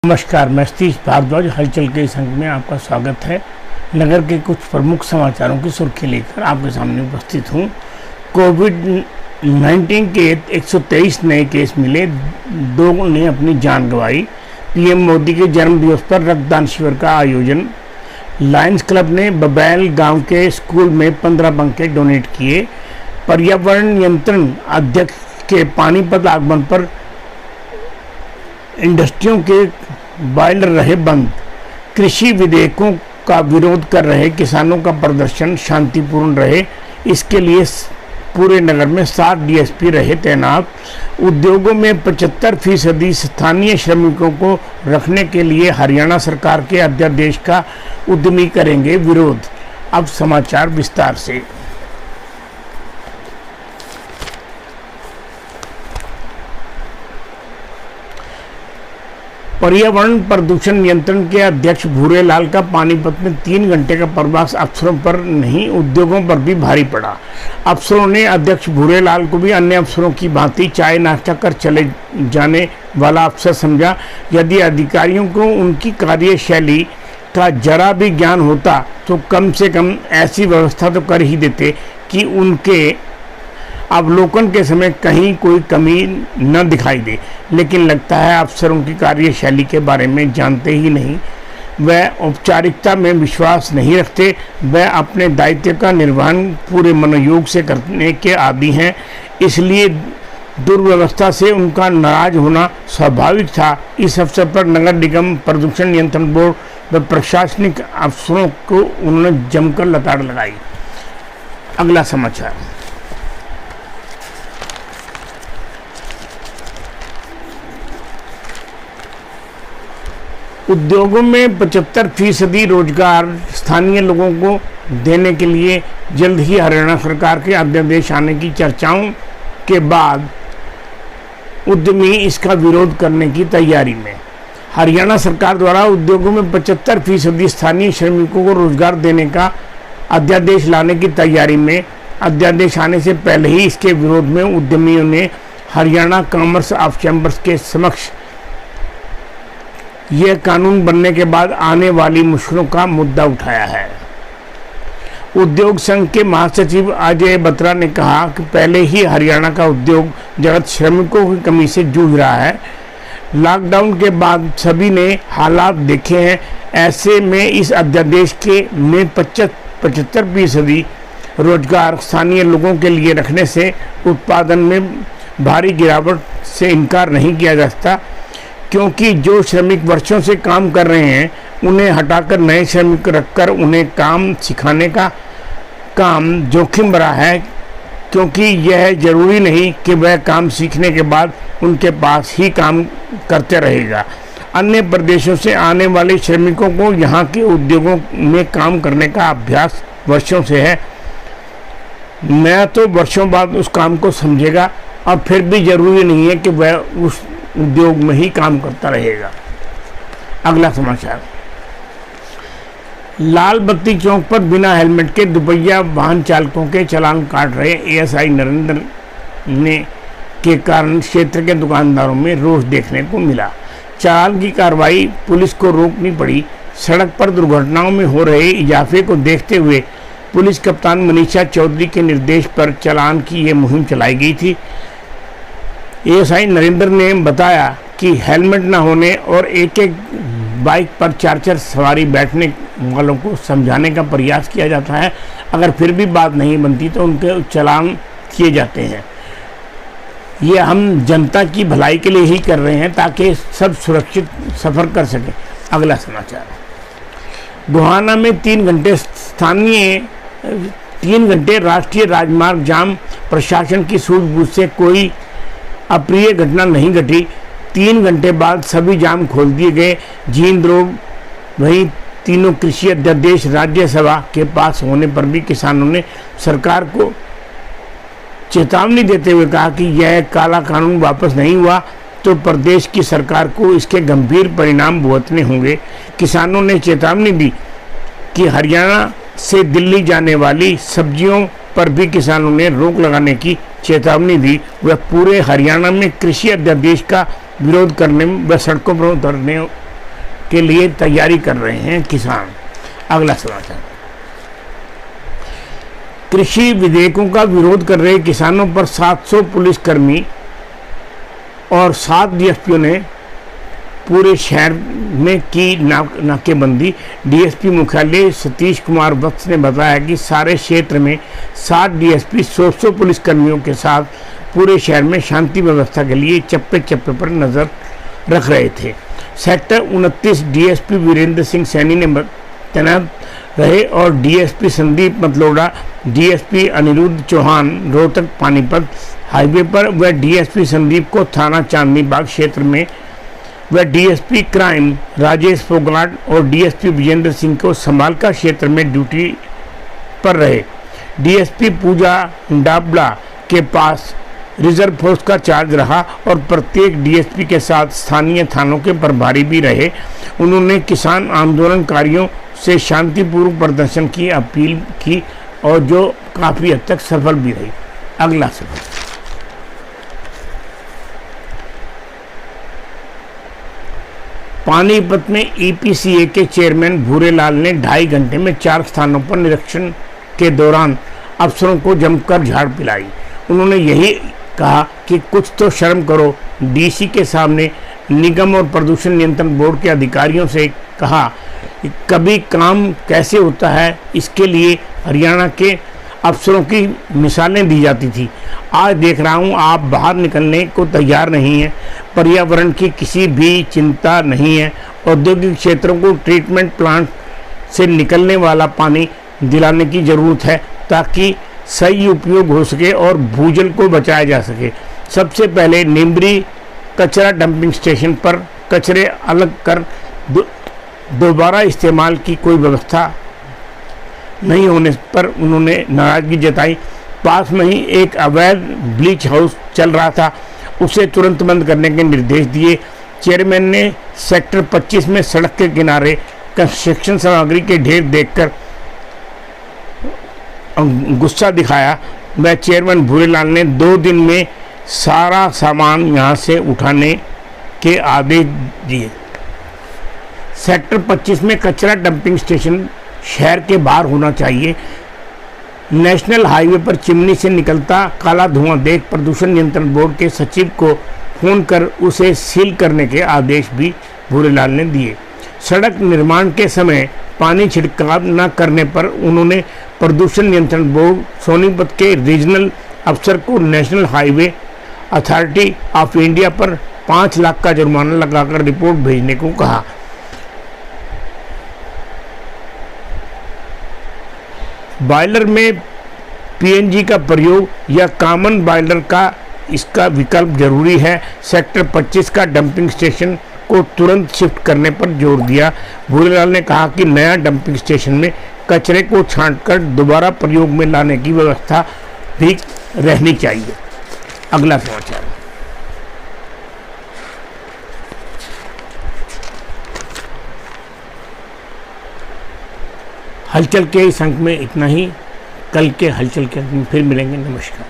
नमस्कार, मैं सतीश भारद्वाज हलचल के इस अंक में आपका स्वागत है। नगर के कुछ प्रमुख समाचारों की सुर्खी लेकर आपके सामने उपस्थित हूँ। कोविड-19 के 123 नए केस मिले, 2 ने अपनी जान गंवाई। पीएम मोदी के जन्मदिवस पर रक्तदान शिविर का आयोजन। लायंस क्लब ने बबैल गांव के स्कूल में 15 पंखे डोनेट किए। पर्यावरण नियंत्रण अध्यक्ष के पानीपत आगमन पर इंडस्ट्रियों के बॉयलर रहे बंद। कृषि विधेयकों का विरोध कर रहे किसानों का प्रदर्शन शांतिपूर्ण रहे, इसके लिए पूरे नगर में 7 डीएसपी रहे तैनात। उद्योगों में 75% स्थानीय श्रमिकों को रखने के लिए हरियाणा सरकार के अध्यादेश का उद्यमी करेंगे विरोध। अब समाचार विस्तार से। पर्यावरण प्रदूषण नियंत्रण के अध्यक्ष भूरेलाल का पानीपत में 3 घंटे का प्रवास अफसरों पर नहीं, उद्योगों पर भी भारी पड़ा। अफसरों ने अध्यक्ष भूरेलाल को भी अन्य अफसरों की भांति चाय नाश्ता कर चले जाने वाला अफसर समझा। यदि अधिकारियों को उनकी कार्यशैली का जरा भी ज्ञान होता तो कम से कम ऐसी व्यवस्था तो कर ही देते कि उनके अवलोकन के समय कहीं कोई कमी न दिखाई दे। लेकिन लगता है अफसरों की कार्यशैली के बारे में जानते ही नहीं। वह औपचारिकता में विश्वास नहीं रखते, वह अपने दायित्व का निर्वहन पूरे मनोयोग से करने के आदी हैं। इसलिए दुर्व्यवस्था से उनका नाराज होना स्वाभाविक था। इस अवसर पर नगर निगम, प्रदूषण नियंत्रण बोर्ड व प्रशासनिक अफसरों को उन्होंने जमकर लताड़ लगाई। अगला समाचार। उद्योगों में 75% रोजगार स्थानीय लोगों को देने के लिए जल्द ही हरियाणा सरकार के अध्यादेश आने की चर्चाओं के बाद उद्यमी इसका विरोध करने की तैयारी में। हरियाणा सरकार द्वारा उद्योगों में 75% स्थानीय श्रमिकों को रोजगार देने का अध्यादेश लाने की तैयारी में। अध्यादेश आने से पहले ही इसके विरोध में उद्यमियों ने हरियाणा कॉमर्स ऑफ चैम्बर्स के समक्ष यह कानून बनने के बाद आने वाली मुश्किलों का मुद्दा उठाया है। उद्योग संघ के महासचिव अजय बत्रा ने कहा कि पहले ही हरियाणा का उद्योग जगत श्रमिकों की कमी से जूझ रहा है। लॉकडाउन के बाद सभी ने हालात देखे हैं। ऐसे में इस अध्यादेश के में 75% रोजगार स्थानीय लोगों के लिए रखने से उत्पादन में भारी गिरावट से इनकार नहीं किया जा सकता, क्योंकि जो श्रमिक वर्षों से काम कर रहे हैं उन्हें हटाकर नए श्रमिक रखकर उन्हें काम सिखाने का काम जोखिम भरा है, क्योंकि यह जरूरी नहीं कि वह काम सीखने के बाद उनके पास ही काम करते रहेगा। अन्य प्रदेशों से आने वाले श्रमिकों को यहाँ के उद्योगों में काम करने का अभ्यास वर्षों से है। नया तो वर्षों बाद उस काम को समझेगा और फिर भी जरूरी नहीं है कि वह उस उद्योग में ही काम करता रहेगा। अगला समाचार। लाल बत्ती चौक पर बिना हेलमेट के दुपहिया वाहन चालकों के चालान काट रहे एएसआई नरेंद्र ने के कारण क्षेत्र के दुकानदारों में रोष देखने को मिला। चालान की कार्रवाई पुलिस को रोकनी पड़ी। सड़क पर दुर्घटनाओं में हो रहे इजाफे को देखते हुए पुलिस कप्तान मनीषा चौधरी के निर्देश पर चालान की ये मुहिम चलाई गई थी। एएसआई नरेंद्र ने बताया कि हेलमेट न होने और एक बाइक पर 4 सवारी बैठने वालों को समझाने का प्रयास किया जाता है। अगर फिर भी बात नहीं बनती तो उनके चालान किए जाते हैं। ये हम जनता की भलाई के लिए ही कर रहे हैं ताकि सब सुरक्षित सफ़र कर सकें। अगला समाचार। गोहाना में 3 घंटे राष्ट्रीय राजमार्ग जाम। प्रशासन की सूझबूझ से कोई अप्रिय घटना नहीं घटी। 3 घंटे बाद सभी जाम खोल दिए गए। जींद रोड वहीं तीनों कृषि अध्यादेश राज्यसभा के पास होने पर भी किसानों ने सरकार को चेतावनी देते हुए कहा कि यह काला कानून वापस नहीं हुआ तो प्रदेश की सरकार को इसके गंभीर परिणाम भुगतने होंगे। किसानों ने चेतावनी दी कि हरियाणा से दिल्ली जाने वाली सब्जियों पर भी किसानों ने रोक लगाने की चेतावनी दी। वह पूरे हरियाणा में कृषि अध्यादेश का विरोध करने व सड़कों पर उतरने के लिए तैयारी कर रहे हैं किसान। अगला समाचार, कृषि विधेयकों का विरोध कर रहे किसानों पर 700 पुलिसकर्मी और 7 डीएसपीओ ने पूरे शहर में की नाकेबंदी। डीएसपी मुख्यालय सतीश कुमार वत्स ने बताया कि सारे क्षेत्र में 7 डीएसपी 100 पुलिसकर्मियों के साथ पूरे शहर में शांति व्यवस्था के लिए चप्पे चप्पे पर नजर रख रहे थे। सेक्टर 29 डीएसपी वीरेंद्र सिंह सैनी ने तैनात रहे और DSP Sandeep Matloda, DSP Aniruddh Chauhan Rohtak Panipat highway पर व डीएसपी संदीप को थाना चांदनी बाग क्षेत्र में व डीएसपी क्राइम राजेश फोगलाट और डीएसपी विजेंद्र सिंह को समालका क्षेत्र में ड्यूटी पर रहे। डीएसपी पूजा डाबला के पास रिजर्व फोर्स का चार्ज रहा और प्रत्येक डीएसपी के साथ स्थानीय थानों के प्रभारी भी रहे। उन्होंने किसान आंदोलनकारियों से शांतिपूर्वक प्रदर्शन की अपील की और जो काफ़ी हद तक सफल भी रही। अगला सवाल, पानीपत में ईपीसीए के चेयरमैन भूरेलाल ने 2.5 घंटे में 4 स्थानों पर निरीक्षण के दौरान अफसरों को जमकर झाड़ पिलाई। उन्होंने यही कहा कि कुछ तो शर्म करो। डीसी के सामने निगम और प्रदूषण नियंत्रण बोर्ड के अधिकारियों से कहा कि कभी काम कैसे होता है, इसके लिए हरियाणा के अफसरों की मिसालें दी जाती थी। आज देख रहा हूँ आप बाहर निकलने को तैयार नहीं हैं, पर्यावरण की किसी भी चिंता नहीं है। औद्योगिक क्षेत्रों को ट्रीटमेंट प्लांट से निकलने वाला पानी दिलाने की ज़रूरत है ताकि सही उपयोग हो सके और भूजल को बचाया जा सके। सबसे पहले निम्बरी कचरा डंपिंग स्टेशन पर कचरे अलग कर दोबारा इस्तेमाल की कोई व्यवस्था नहीं होने पर उन्होंने नाराजगी जताई। पास में ही एक अवैध ब्लीच हाउस चल रहा था, उसे तुरंत बंद करने के निर्देश दिए। चेयरमैन ने सेक्टर 25 में सड़क के किनारे कंस्ट्रक्शन सामग्री के ढेर देखकर गुस्सा दिखाया। वह चेयरमैन भूरेलाल ने 2 दिन में सारा सामान यहां से उठाने के आदेश दिए। सेक्टर 25 में कचरा डंपिंग स्टेशन शहर के बाहर होना चाहिए। नेशनल हाईवे पर चिमनी से निकलता काला धुआं देख प्रदूषण नियंत्रण बोर्ड के सचिव को फोन कर उसे सील करने के आदेश भी भूरेलाल ने दिए। सड़क निर्माण के समय पानी छिड़काव न करने पर उन्होंने प्रदूषण नियंत्रण बोर्ड सोनीपत के रीजनल अफसर को national highway authority of India पर 5 लाख का जुर्माना लगाकर रिपोर्ट भेजने को कहा। बॉयलर में पीएनजी का प्रयोग या कॉमन बॉयलर का इसका विकल्प जरूरी है। सेक्टर 25 का डंपिंग स्टेशन को तुरंत शिफ्ट करने पर जोर दिया। भूरेलाल ने कहा कि नया डंपिंग स्टेशन में कचरे को छांटकर दोबारा प्रयोग में लाने की व्यवस्था भी रहनी चाहिए। अगला समाचार, हलचल के इस अंक में इतना ही। कल के हलचल के अंक में फिर मिलेंगे। नमस्कार।